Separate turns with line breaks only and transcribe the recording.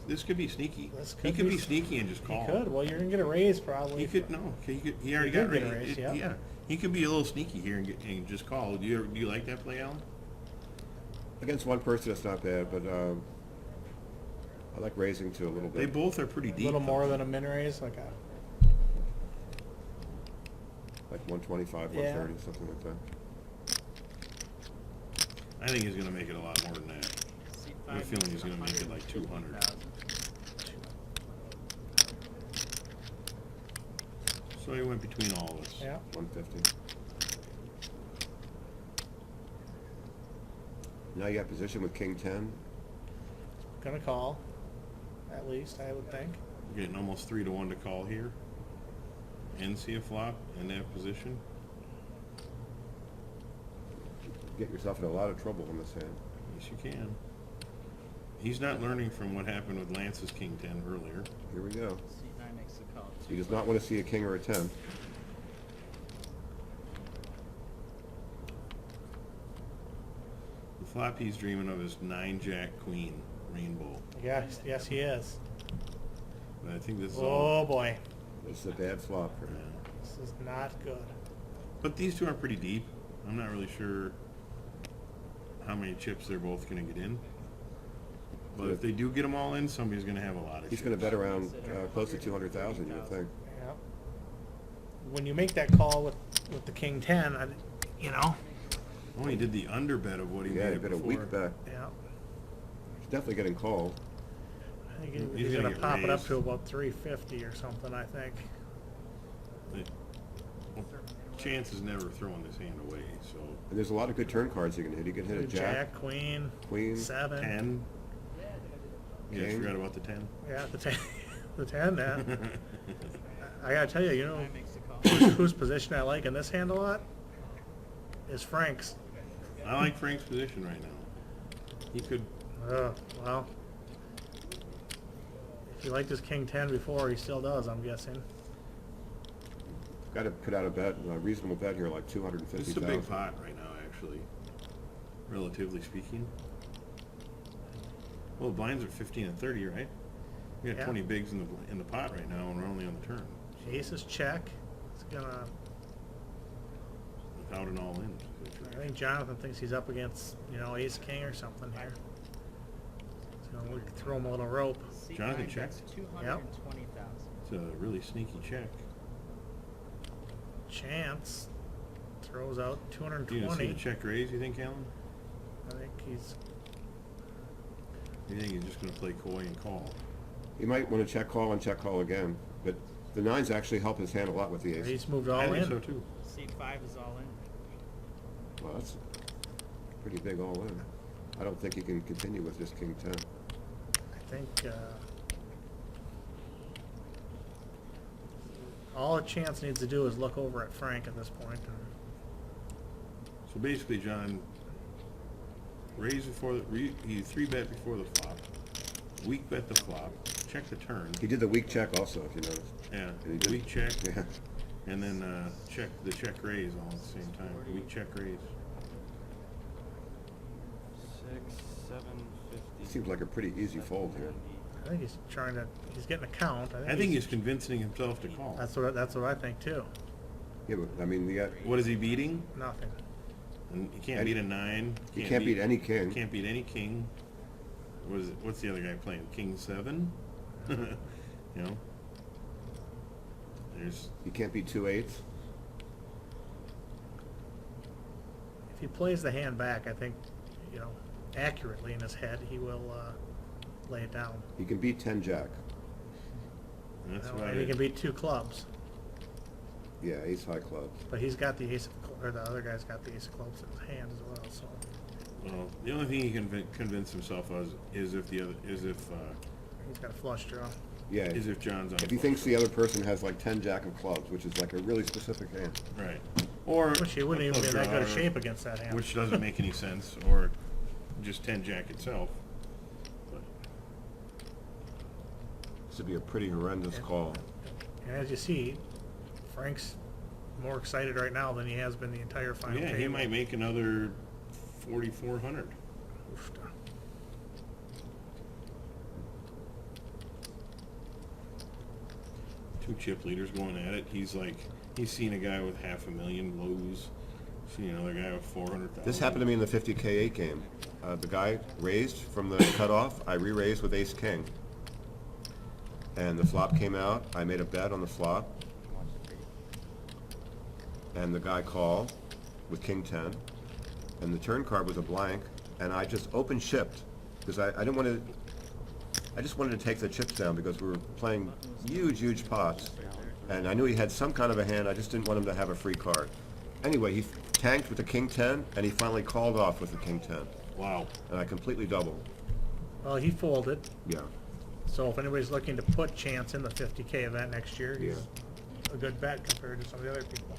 This could be sneaky.
This
He
could
could
be
be sneaky and just
He
call.
could. Well, you're gonna get a raise probably.
He could no. He already
did
got
get a
raised.
raise, yeah.
He could be a little sneaky here and just call. Do you like that play, Alan?
Against one person, it's not bad, but I like raising too a little bit.
They both are pretty
A
deep.
little
though.
more than a min raise, like a.
Like 125,
Yeah.
130, something like that.
I think he's going to make it a lot more than that. I have a feeling he's going to make it like 200. So he went between all of us.
Yeah.
150. Now you got position with King 10.
Gonna call. At least I would think.
We're getting almost 3-1 to call here. And see a flop in that position.
Get yourself in a lot of trouble in this hand.
Yes, you can. He's not learning from what happened with Lance's King 10 earlier.
Here we go.
C9 makes the call.
He does not want to see a king or a 10.
The flop he's dreaming of is 9-Jack-Queen rainbow.
Yes, he is.
But I think this is all.
Oh boy,
This is a bad flop for him.
Yeah.
this is not good.
But these two are pretty deep. I'm not really sure how many chips they're both going to get in. But if they do get them all in, somebody's going to have a lot of
He's
chips.
going to bet around close to 200,000, you would think.
Yeah. When you make that call with the King 10, you know.
Oh, he did the under bet of what he
Yeah,
made
he
it
bet a
before.
weak bet.
Yeah.
He's definitely getting called.
I think
He's
he's
gonna
gonna
get
pop it up
raised.
to about 350 or something. I think.
Chance is never throwing this hand away. So
And there's a lot of good turn cards he can hit. He can hit a jack,
Queen,
queen,
7.
10. Yeah, I
King.
forgot about the 10.
Yeah, the 10. The 10. Yeah. I gotta tell you, you know,
C9 makes the call.
whose position I like in this hand a lot is Frank's.
I like Frank's position right now. He could.
Well, if he liked his King 10 before, he still does, I'm guessing.
got to put out a bet, a reasonable bet here, like
This is a
250,000.
big pot right now, actually. Relatively speaking. Well, the blinds are 15 and 30, right? We got
Yeah.
20 bigs in the pot right now, and we're only on the turn.
Ace is check. It's gonna.
Without an all-in.
I think Jonathan thinks he's up against, you know, Ace King or something here. So we could throw him a little rope.
C9
Jonathan
bets
checks.
220,000.
It's a really sneaky check.
Chance throws out
You didn't see the
220.
check raise, you think, Alan?
I think he's.
You think he's just going to play coy and call?
He might want to check call and check call again, but the nines actually help his hand a lot with the ace.
He's moved all
I think
in.
so, too.
C5 is all in.
Well, that's pretty big all in. I don't think he can continue with just King 10.
I think all a Chance needs to do is look over at Frank at this point. And
So basically, John, raise before he 3-bet before the flop, weak bet the flop, check the turn.
He did the weak check also, if you noticed.
Yeah,
And he did-
weak check,
Yeah.
and then check the check raise all at the same time. Weak check raise.
6, 7, 50.
Seems like a pretty easy fold here.
I think he's trying to. He's getting a count.
I think he's convincing himself to call.
That's what I think too.
Yeah, but I mean, you got,
What is he beating?
Nothing.
And you can't
And
beat a 9.
you can't beat any king.
Can't beat any king. What's the other guy playing? King 7? You know? There's
You can't beat 2-8s.
If he plays the hand back, I think, you know, accurately in his head, he will lay it down.
He can beat 10 jack.
that's
You know,
why
and he can beat 2 clubs,
Yeah, ace high clubs.
but he's got the ace of, or the other guy's got the ace of clubs in his hand as well. So
well, the only thing he can convince himself of is if
he's got a flush draw.
Yeah.
is if John's on.
If he thinks the other person has like 10 jack of clubs, which is like a really specific hand.
Right. Or
Which he wouldn't
a
even be in
club
that good a
draw,
shape against that hand.
which doesn't make any sense, or just 10 jack itself. But
This would be a pretty horrendous call.
And as you see, Frank's more excited right now than he has been the entire final
yeah,
table.
he might make another 4,400.
Oof.
two chip leaders going at it. He's seen a guy with $500,000 lose. Seen another guy with 400,000.
This happened to me in the 50K8 game. The guy raised from the cutoff. I re-raised with ace king. And the flop came out. I made a bet on the flop. And the guy called with king 10. And the turn card was a blank. And I just open chipped because I didn't want to. I just wanted to take the chips down because we were playing huge pots. And I knew he had some kind of a hand. I just didn't want him to have a free card. Anyway, he tanked with the king 10, and he finally called off with the king 10.
Wow.
And I completely doubled.
Well, he folded,
Yeah.
so if anybody's looking to put chance in the 50K event next year, he's
Yeah.
a good bet compared to some of the other people.